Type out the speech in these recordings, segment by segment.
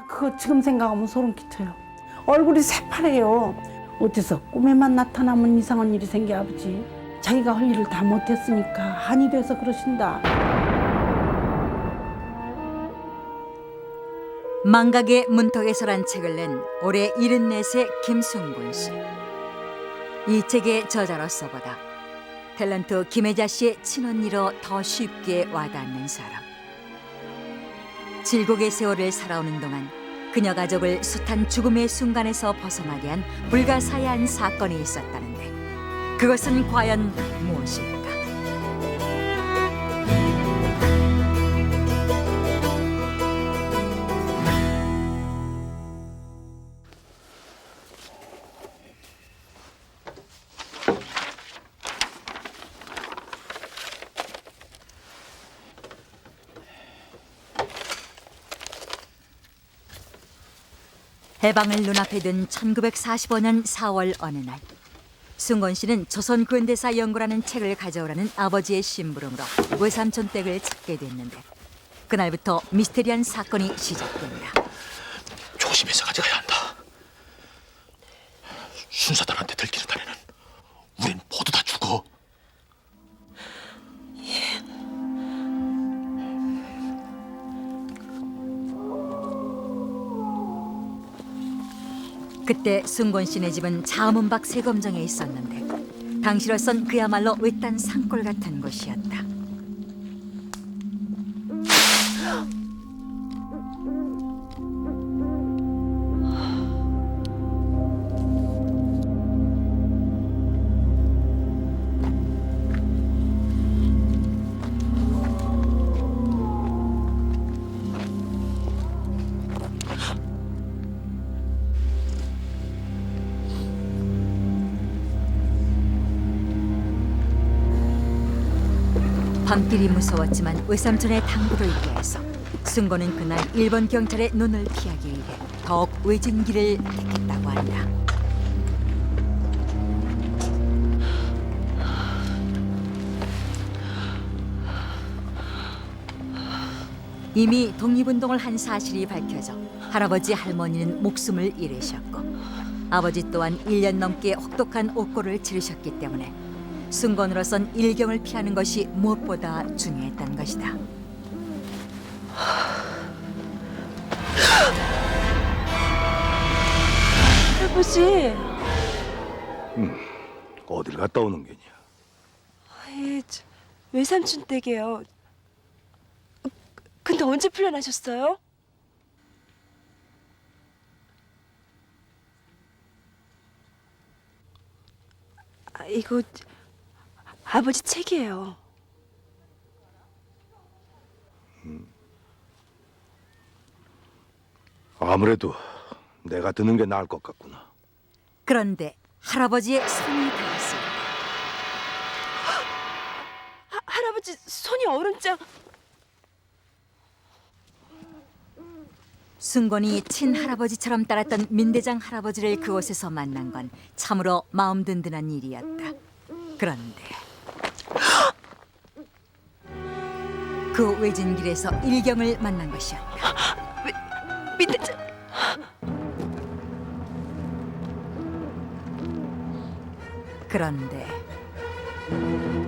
나 그거 지금 생각하면 소름 끼쳐요. 얼굴이 새파래요. 어째서 꿈에만 나타나면 이상한 일이 생겨 아버지. 자기가 할 일을 다 못했으니까 한이 돼서 그러신다. 망각의 문턱에서란 책을 낸 올해 74세 김순곤 씨. 이 책의 저자로서보다 탤런트 김혜자 씨의 친언니로 더 쉽게 와닿는 사람. 질곡의 세월을 살아오는 동안 그녀 가족을 숱한 죽음의 순간에서 벗어나게 한 불가사의한 사건이 있었다는데 그것은 과연 무엇일까? 해방을 눈앞에 둔 1945년 4월 어느 날 순곤 씨는 조선 근대사 연구라는 책을 가져오라는 아버지의 심부름으로 외삼촌 댁을 찾게 됐는데 그날부터 미스테리한 사건이 시작됩니다. 조심해서 가져가야 한다. 순사단한테 들키는 날에는 우린 모두 다 죽어. 그때 순곤 씨네 집은 자문박 세검정에 있었는데 당시로선 그야말로 외딴 산골 같은 곳이었다. 밤길이 무서웠지만 외삼촌의 당부를 위해서 순곤은 그날 일본 경찰의 눈을 피하기 위해 더욱 외진 길을 택했다고 한다. 이미 독립운동을 한 사실이 밝혀져 할아버지 할머니는 목숨을 잃으셨고 아버지 또한 1년 넘게 혹독한 옥고를 치르셨기 때문에 순곤으로선 일경을 피하는 것이 무엇보다 중요했던 것이다. 할아버지, 어딜 갔다 오는 게냐? 외삼촌 댁이에요. 근데 언제 풀려나셨어요? 이거 아버지 책이에요. 아무래도 내가 드는 게 나을 것 같구나. 그런데 할아버지의 손이 닿았습니다. 할아버지 손이 얼음장. 순곤이 친할아버지처럼 따랐던 민대장 할아버지를 그곳에서 만난 건 참으로 마음 든든한 일이었다. 그런데 그 외진 길에서 일경을 만난 것이었다. 민대장. 그런데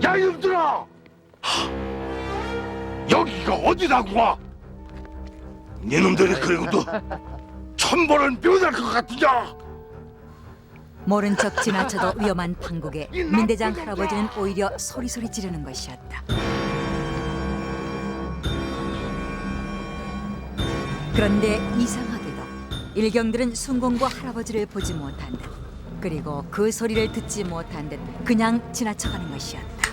야 이놈들아! 여기가 어디라고 와? 니놈들이 그리고도 천벌은 묘할 것 같으냐? 모른 척 지나쳐도 위험한 판국에 민대장 할아버지는 오히려 소리소리 지르는 것이었다. 그런데 이상하게도 일경들은 순곤과 할아버지를 보지 못한 듯 그리고 그 소리를 듣지 못한 듯 그냥 지나쳐가는 것이었다.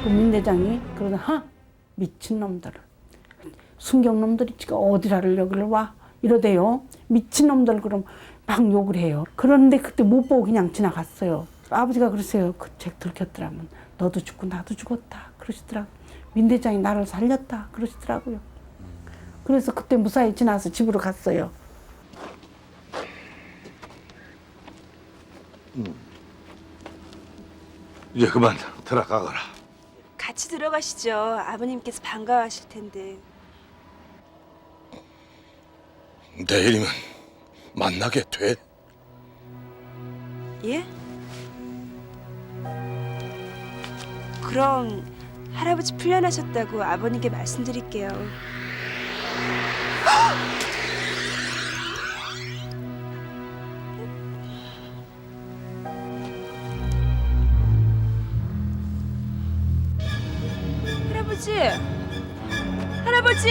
그 민대장이 그러다 미친놈들. 순경놈들이 지금 어디라를 여기를 와 이러대요. 미친놈들 그럼 막 욕을 해요. 그런데 그때 못 보고 그냥 지나갔어요. 아버지가 그러세요. 그 책 들켰더라면 너도 죽고 나도 죽었다 그러시더라고. 민대장이 나를 살렸다 그러시더라고요. 그래서 그때 무사히 지나서 집으로 갔어요. 이제 그만 들어가거라. 가자. 같이 들어가시죠. 아버님께서 반가워하실 텐데. 내일이면 만나게 돼? 예? 그럼 할아버지 풀려나셨다고 아버님께 말씀드릴게요. 할아버지! 할아버지!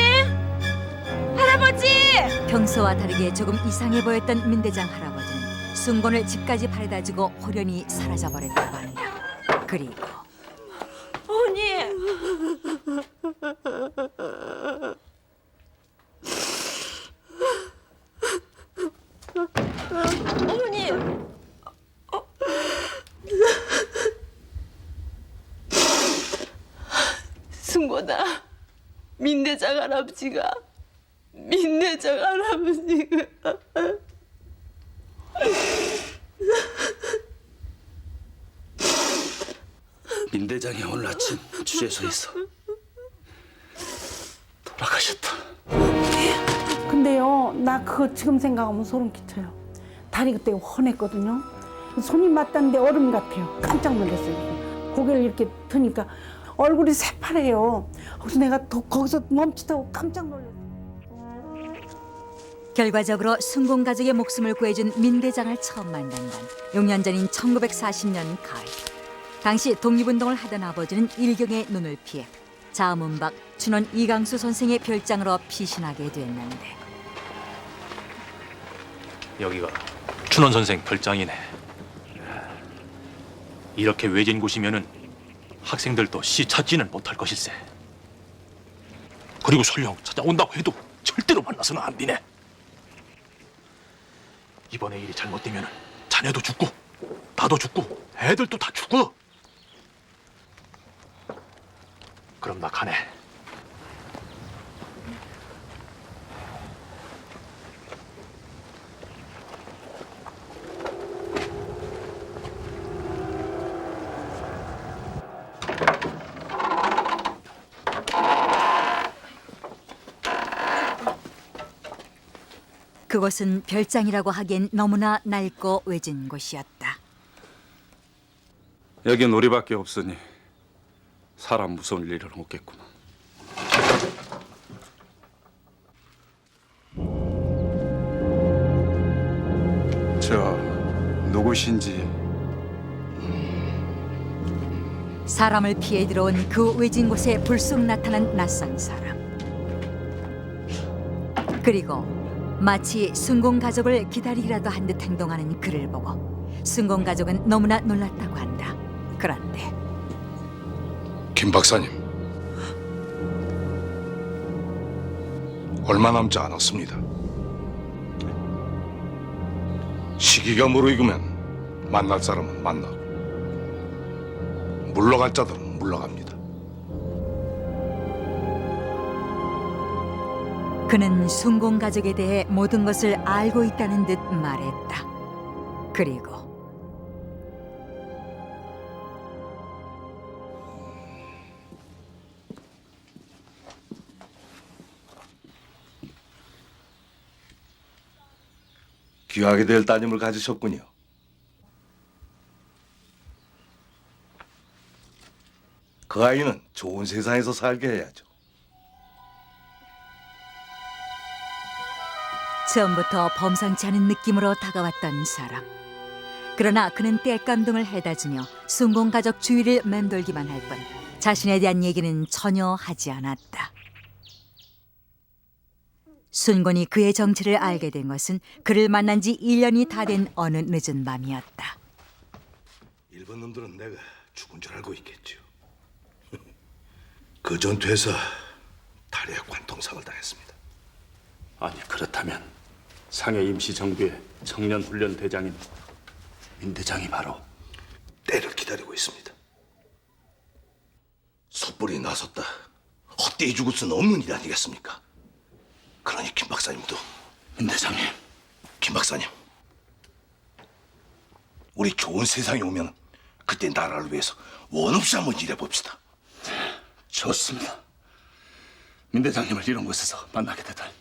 할아버지! 평소와 다르게 조금 이상해 보였던 민대장 할아버지는 순곤을 집까지 바래다주고 호련히 사라져버렸다고 한다. 그리고 어머니! 어머니! 승곤아, 민대장 할아버지가 민대장이 오늘 아침 주재소에서 돌아가셨다. 근데요, 나 그거 지금 생각하면 소름 끼쳐요. 다리 그때 헌했거든요. 손이 맞닿는데 얼음 같아요. 깜짝 놀랐어요. 고개를 이렇게 드니까 얼굴이 새파래요. 그래서 내가 거기서 멈칫하고 깜짝 놀랐어요. 결과적으로 순공 가족의 목숨을 구해준 민대장을 처음 만난 건 6년 전인 1940년 가을. 당시 독립운동을 하던 아버지는 일경의 눈을 피해 자문박 춘원 이강수 선생의 별장으로 피신하게 됐는데 여기가 춘원 선생 별장이네. 이렇게 외진 곳이면은 학생들도 시 찾지는 못할 것일세. 그리고 설령 찾아온다고 해도 절대로 만나서는 안 되네. 이번에 일이 잘못되면은 자네도 죽고 나도 죽고 애들도 다 죽어. 그럼 나 가네. 그곳은 별장이라고 하기엔 너무나 낡고 외진 곳이었다. 여긴 우리밖에 없으니 사람 무서울 일은 없겠구나. 저 누구신지 사람을 피해 들어온 그 외진 곳에 불쑥 나타난 낯선 사람. 그리고 마치 순공 가족을 기다리기라도 한 듯 행동하는 그를 보고 순공 가족은 너무나 놀랐다고 한다. 그런데 김 박사님, 얼마 남지 않았습니다. 시기가 무르익으면 만날 사람은 만나고 물러갈 자들은 물러갑니다. 그는 순공 가족에 대해 모든 것을 알고 있다는 듯 말했다. 그리고 귀하게 될 따님을 가지셨군요. 그 아이는 좋은 세상에서 살게 해야죠. 처음부터 범상치 않은 느낌으로 다가왔던 사람. 그러나 그는 땔감등을 해다주며 순공 가족 주위를 맴돌기만 할 뿐 자신에 대한 얘기는 전혀 하지 않았다. 순곤이 그의 정체를 알게 된 것은 그를 만난 지 1년이 다 된 어느 늦은 밤이었다. 일본 놈들은 내가 죽은 줄 알고 있겠죠. 그 전투에서 다리에 관통상을 당했습니다. 아니 그렇다면 상해 임시정부의 청년훈련 대장인 민대장이 바로 때를 기다리고 있습니다. 섣불리 나섰다 헛되이 죽을 수는 없는 일 아니겠습니까? 그러니 김 박사님도 민대장님. 김 박사님, 우리 좋은 세상이 오면 그때 나라를 위해서 원 없이 한번 일해봅시다. 좋습니다. 민 대장님을 이런 곳에서 만나게 되다니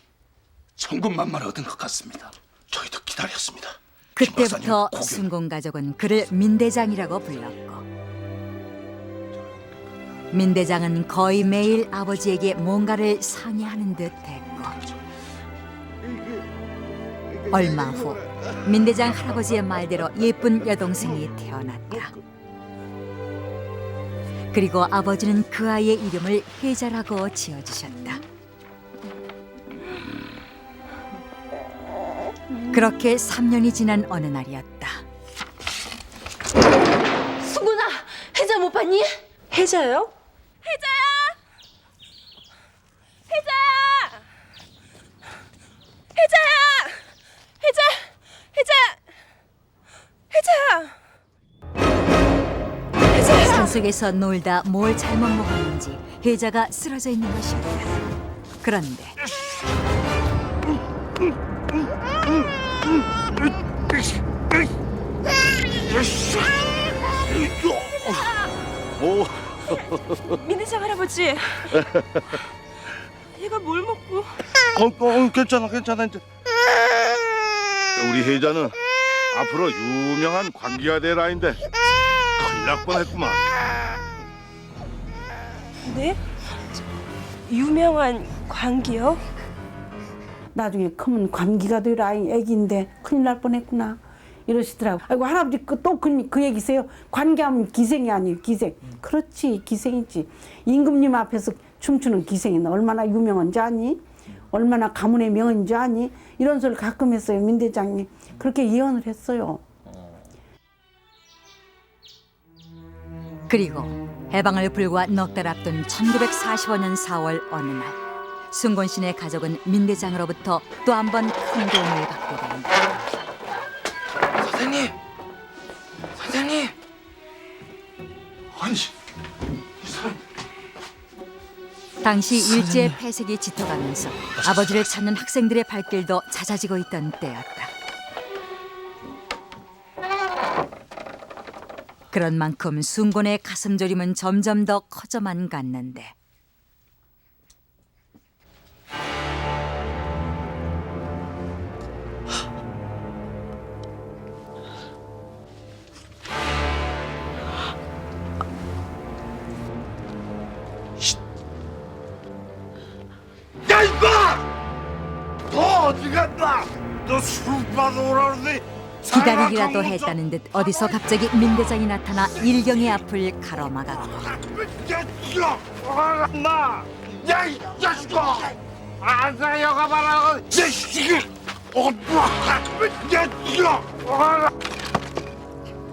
천군만마를 얻은 것 같습니다. 저희도 기다렸습니다. 김 박사님 그때부터 고견. 순공 가족은 그를 민대장이라고 불렀고 민대장은 거의 매일 아버지에게 뭔가를 상의하는 듯했고 얼마 후 민대장 할아버지의 말대로 예쁜 여동생이 태어났다. 그리고 아버지는 그 아이의 이름을 혜자라고 지어주셨다. 그렇게 3년이 지난 어느 날이었다. 수근아, 혜자 못 봤니? 혜자요? 산속에서 놀다 뭘 잘못 먹었는지 혜자가 쓰러져 있는 것이었다. 그런데 민대장 할아버지. 얘가 뭘 먹고? 괜찮아 이제. 우리 혜자는 앞으로 유명한 관기가 될 아인데 큰일 날 뻔했구만. 네? 유명한 광기요? 나중에 크면 관기가 될 아이 애기인데 큰일 날 뻔했구나 이러시더라고. 아이고 할아버지 그 얘기세요. 관계하면 기생이 아니에요. 기생. 그렇지 기생이지. 임금님 앞에서 춤추는 기생이 얼마나 유명한지 아니? 얼마나 가문의 명인지 아니? 이런 소리를 가끔 했어요. 민 대장님. 그렇게 예언을 했어요. 그리고 해방을 불과 넉 달 앞둔 1945년 4월 어느 날 순곤신의 가족은 민대장으로부터 또 한 번 큰 도움을 받게 된다. 선생님. 아니, 이 사람. 당시 일제의 폐색이 짙어가면서 아버지를 찾는 학생들의 발길도 잦아지고 있던 때였다. 그런 만큼 순곤의 가슴 졸임은 점점 더 커져만 갔는데 야 임마! 너 어디 갔나? 너 술 받아 오라 그러더니 기다리기라도 했다는 듯 어디서 갑자기 민대장이 나타나 일경의 앞을 가로막았고 야이 자식아! 아나 여가 말하고 야 시기!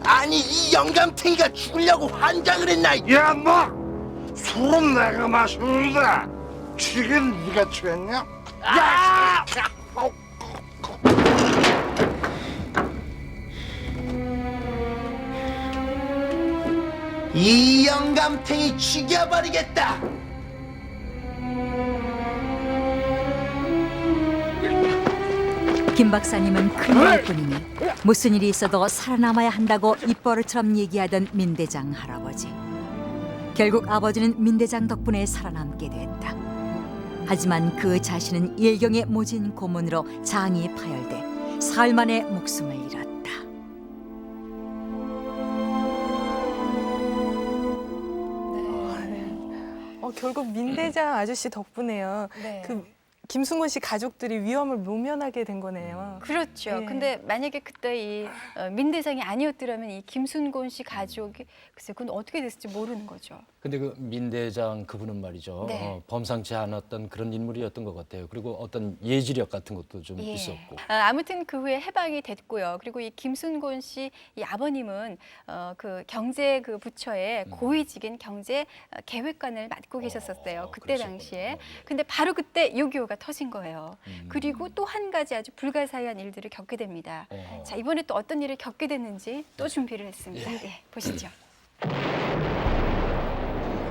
아니 이 영감탱이가 죽으려고 환장을 했나? 야 너! 술은 내가 마시는데 취긴 네가 취했냐? 야! 이 영감탱이 죽여버리겠다. 김 박사님은 큰일 날 뿐이니 무슨 일이 있어도 살아남아야 한다고 입버릇처럼 얘기하던 민대장 할아버지. 결국 아버지는 민대장 덕분에 살아남게 됐다. 하지만 그 자신은 일경의 모진 고문으로 장이 파열돼 사흘 만에 목숨을 잃었다. 결국 민대장 아저씨 덕분에요. 네. 그 김순곤 씨 가족들이 위험을 모면하게 된 거네요. 그렇죠. 네. 근데 만약에 그때 이 민대장이 아니었더라면 이 김순곤 씨 가족이 글쎄 그건 어떻게 됐을지 모르는 거죠. 근데 그 민대장 그분은 말이죠. 네. 범상치 않았던 그런 인물이었던 것 같아요. 그리고 어떤 예지력 같은 것도 좀 예. 있었고. 아무튼 그 후에 해방이 됐고요. 그리고 이 김순곤 씨 이 아버님은 그 경제 그 부처의 고위직인 경제 계획관을 맡고 계셨었어요. 그때 그러셨군요. 당시에. 근데 바로 그때 6.25가 터진 거예요. 그리고 또 한 가지 아주 불가사의한 일들을 겪게 됩니다. 자, 이번에 또 어떤 일을 겪게 됐는지 또 준비를 했습니다. 예, 보시죠.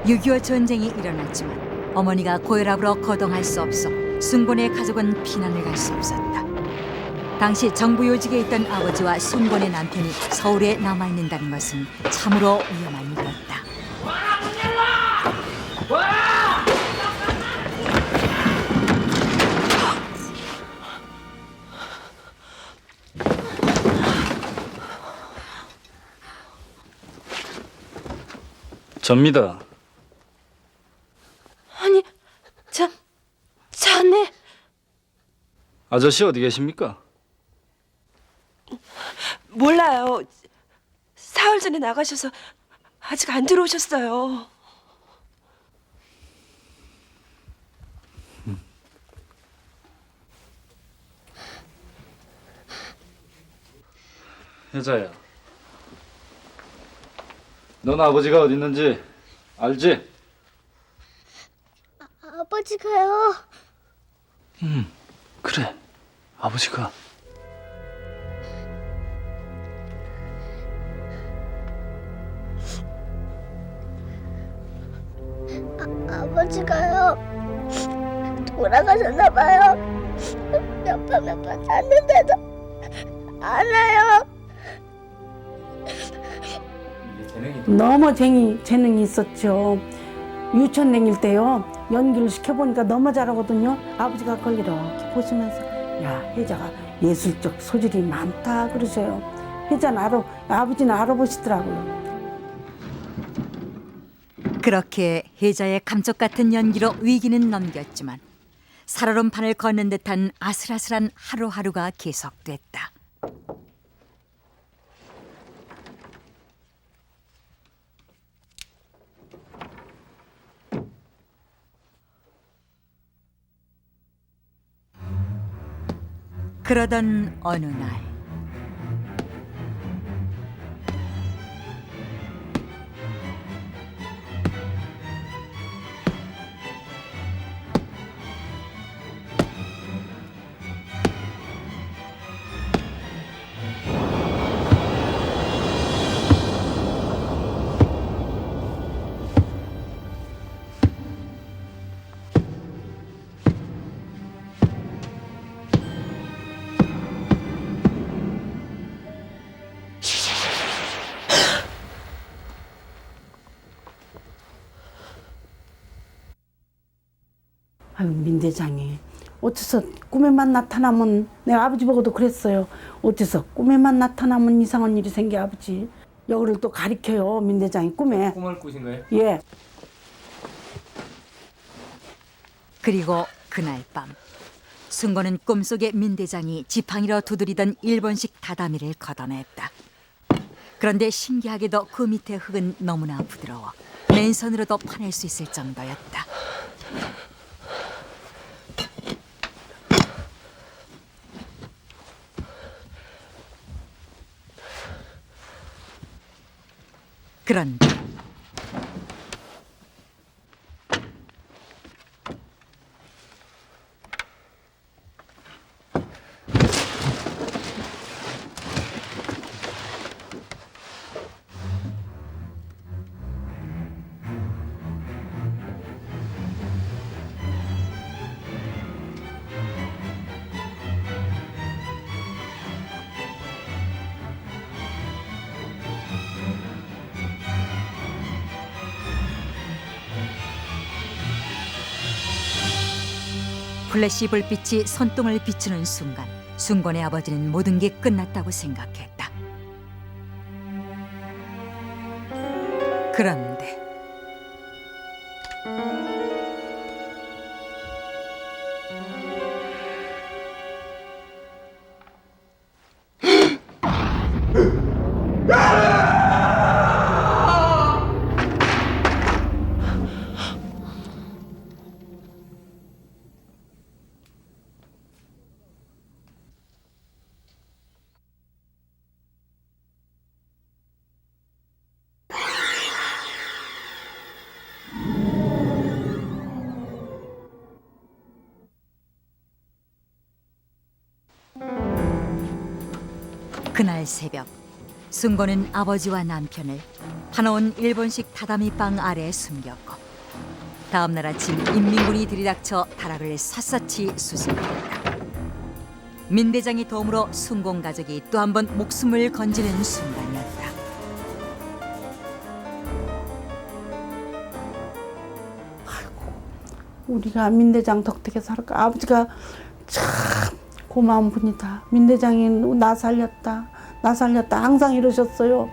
6.25 전쟁이 일어났지만 어머니가 고혈압으로 거동할 수 없어 순곤의 가족은 피난을 갈 수 없었다. 당시 정부 요직에 있던 아버지와 순곤의 남편이 서울에 남아있는다는 것은 참으로 위험한 일이었다. 접니다. 아니, 자네. 아저씨 어디 계십니까? 몰라요. 사흘 전에 나가셔서 아직 안 들어오셨어요. 혜자야, 넌 아버지가 어디 있는지 알지? 아버지가요. 그래. 아버지가. 아버지가요. 돌아가셨나 봐요. 몇 번 잤는데도 안 와요. 너무 재능이 있었죠. 유치원 다닐 때요. 연기를 시켜보니까 너무 잘하거든요. 아버지가 그걸 이렇게 보시면서 야, 혜자가 예술적 소질이 많다 그러셔요. 혜자는 아버지는 알아보시더라고요. 그렇게 혜자의 감쪽 같은 연기로 위기는 넘겼지만 살얼음 판을 걷는 듯한 아슬아슬한 하루하루가 계속됐다. 그러던 어느 날 아유, 민대장이 어째서 꿈에만 나타나면 내가 아버지 보고도 그랬어요. 어째서 꿈에만 나타나면 이상한 일이 생겨 아버지. 여기를 또 가리켜요 민대장이 꿈에. 꿈을 꾸신 거예요? 예. 그리고 그날 밤 순고는 꿈속에 민대장이 지팡이로 두드리던 일본식 다다미를 걷어냈다. 그런데 신기하게도 그 밑에 흙은 너무나 부드러워 맨손으로도 파낼 수 있을 정도였다. 그런데 플래시 불빛이 손등을 비추는 순간 순곤의 아버지는 모든 게 끝났다고 생각했다. 그런데 그날 새벽 순고는 아버지와 남편을 파놓은 일본식 다다미방 아래 숨겼고 다음 날 아침 인민군이 들이닥쳐 다락을 샅샅이 수습했다. 민대장의 도움으로 순공 가족이 또 한 번 목숨을 건지는 순간이었다. 우리가 민대장 덕택에 살까. 아버지가 참 고마운 분이다. 민대장이 나 살렸다. 나 살렸다. 항상 이러셨어요.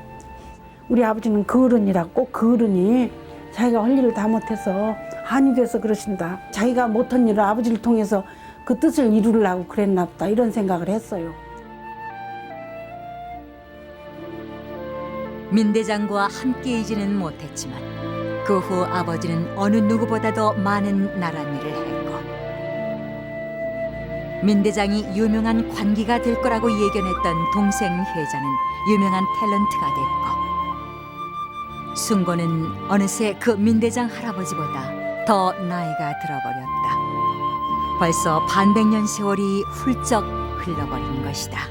우리 아버지는 그어른이라 꼭 그어른이 자기가 할 일을 다 못해서 한이 돼서 그러신다. 자기가 못한 일을 아버지를 통해서 그 뜻을 이루려고 그랬나 보다 이런 생각을 했어요. 민대장과 함께이지는 못했지만 그 후 아버지는 어느 누구보다도 많은 나란 일을 했고 민대장이 유명한 관기가 될 거라고 예견했던 동생 혜자는 유명한 탤런트가 됐고 순고는 어느새 그 민대장 할아버지보다 더 나이가 들어버렸다. 벌써 반백년 세월이 훌쩍 흘러버린 것이다.